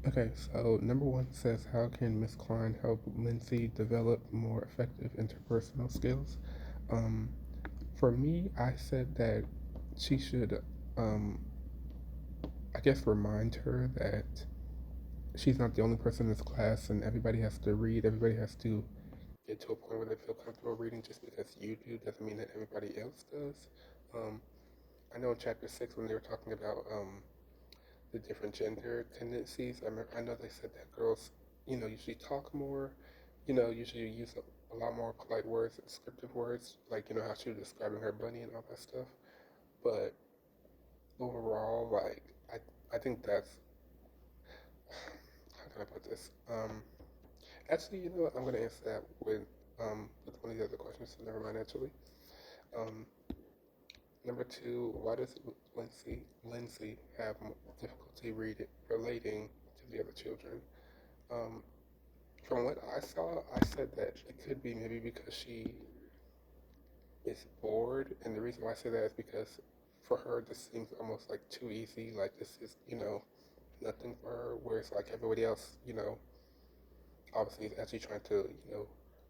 Okay, so number one says, how can Miss Klein help Lindsay develop more effective interpersonal skills? Um, for me, I said that she should, um, I guess, remind her that she's not the only person in this class, and everybody has to read. Everybody has to get to a point where they feel comfortable reading. Just because you do doesn't mean that everybody else does. Um, I know in chapter six when they were talking about the different gender tendencies. I know they said that girls, usually talk more, usually use a lot more polite words and descriptive words, like, how she was describing her bunny and all that stuff. But overall, like, I think that's, how can I put this? Actually, you know what? I'm going to answer that with one of the other questions, so never mind, actually. Um, Number two, why does Lindsay have difficulty relating to the other children? Um, From what I saw, I said that it could be maybe because she is bored, and the reason why I say that is because for her this seems almost like too easy. Like this is, nothing for her. Whereas like everybody else, obviously is actually trying to,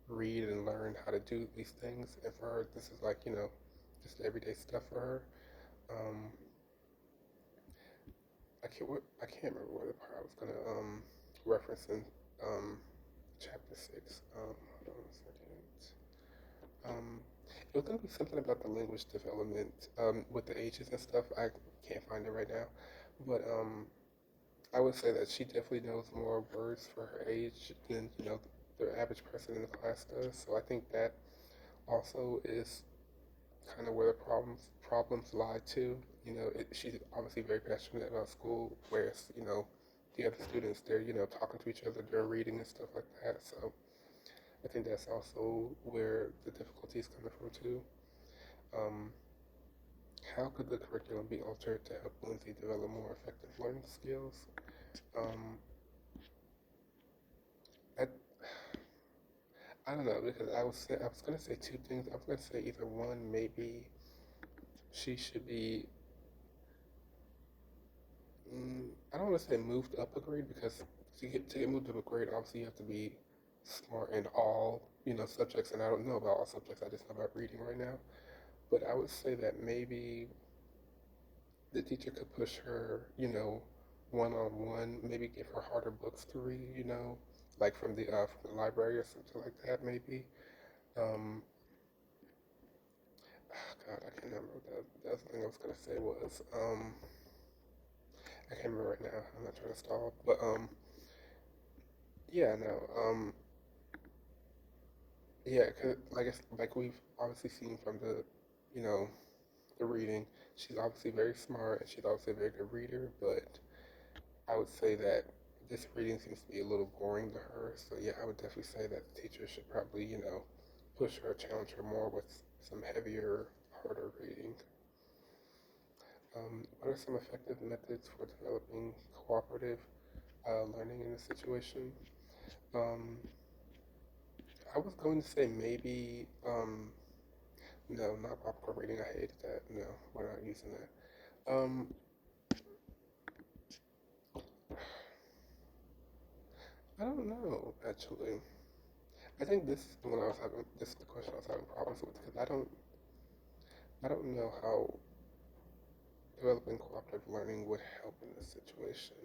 read and learn how to do these things, and for her this is like, just everyday stuff for her. Um, I can't remember what the part I was gonna reference in um, chapter six. Hold on a second. Um, it was going to be something about the language development with the ages and stuff. I can't find it right now. But I would say that she definitely knows more words for her age than, the average person in the class does. So I think that also is kind of where the problems lie too. She's obviously very passionate about school, whereas, the other students, they're, talking to each other, they're reading and stuff like that. So I think that's also where the difficulty is coming from too. Um, how could the curriculum be altered to help Lindsay develop more effective learning skills? Um, I, I don't know because I was gonna say two things. I was gonna say either one, maybe she should be I don't want to say moved up a grade because to get moved up a grade, obviously you have to be smart in all subjects, and I don't know about all subjects. I just know about reading right now. But I would say that maybe the teacher could push her, one on one, maybe give her harder books to read, like from the library or something like that, maybe. Um, God, I can't remember what the other thing I was gonna say was. I can't remember right now. I'm not trying to stall, but yeah, no, yeah, cause like we've obviously seen from you know, the reading, she's obviously very smart and she's obviously a very good reader, but I would say that this reading seems to be a little boring to her. So yeah, I would definitely say that the teacher should probably, push her, challenge her more with some heavier, harder reading. What are some effective methods for developing cooperative learning in this situation? Um, I was going to say maybe, no, not popcorn reading. I hated that. No, we're not using that. I don't know, actually. I think this is the question I was having problems with because I don't know how developing cooperative learning would help in this situation.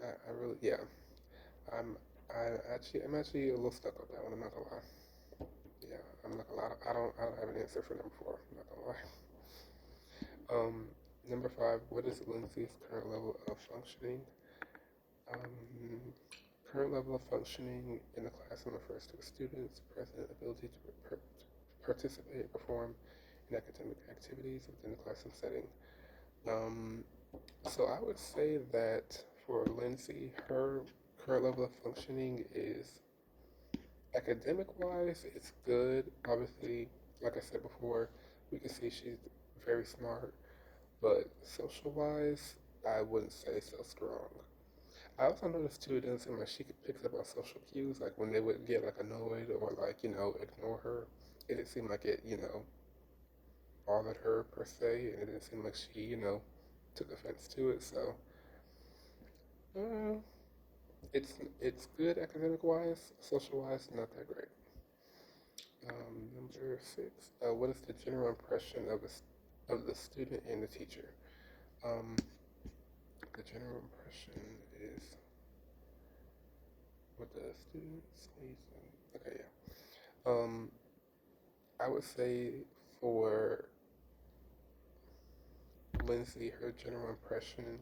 I really, yeah. I'm, I'm actually a little stuck with that one. I'm not gonna lie. Yeah, I'm not gonna lie. I don't have an answer for number four. I'm not gonna lie. Number five. What is Lindsay's current level of functioning? Um, Current level of functioning in the classroom refers to a student's present ability to participate and perform in academic activities within the classroom setting. Um, So I would say that for Lindsay, her current level of functioning is academic wise, it's good. Obviously, like I said before, we can see she's very smart, but social wise, I wouldn't say so strong. I also noticed too, it doesn't seem like she picks up on social cues, like when they would get like annoyed or like, ignore her. It didn't seem like it, bothered her per se, and it didn't seem like she, took offense to it. So Uh, it's good academic wise, social wise, not that great. Number six. What is the general impression of the student and the teacher? Um, the general impression is what the student sees. Okay, yeah. I would say for Lindsay, her general impression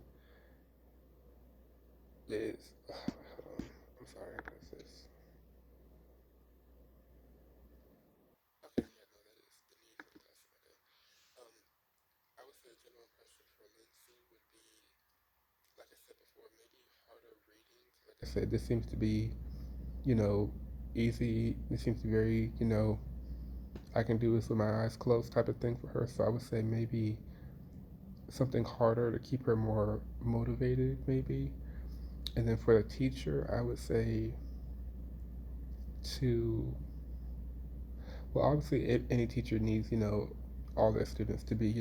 is. Hold on. I'm sorry. What's this? Okay, yeah, no, that is the need for the test. Okay. Um, I would say a general impression for Lindsay would be, like I said before, maybe harder readings. Like I said, this seems to be, you know, easy. It seems to be very, I can do this with my eyes closed type of thing for her. So I would say maybe something harder to keep her more motivated, maybe. And then for the teacher, I would say to, well, obviously, any teacher needs, all their students to be,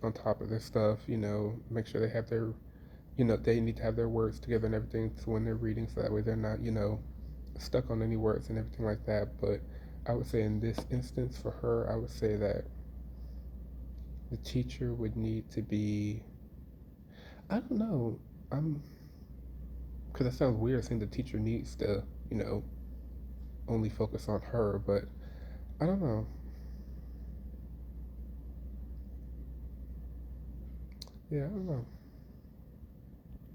on top of their stuff, make sure they have their, they need to have their words together and everything so when they're reading, so that way they're not, stuck on any words and everything like that. But I would say in this instance for her, I would say that the teacher would need to be, I don't know, I'm, because that sounds weird saying the teacher needs to, you know, only focus on her, but I don't know. Yeah, I don't know.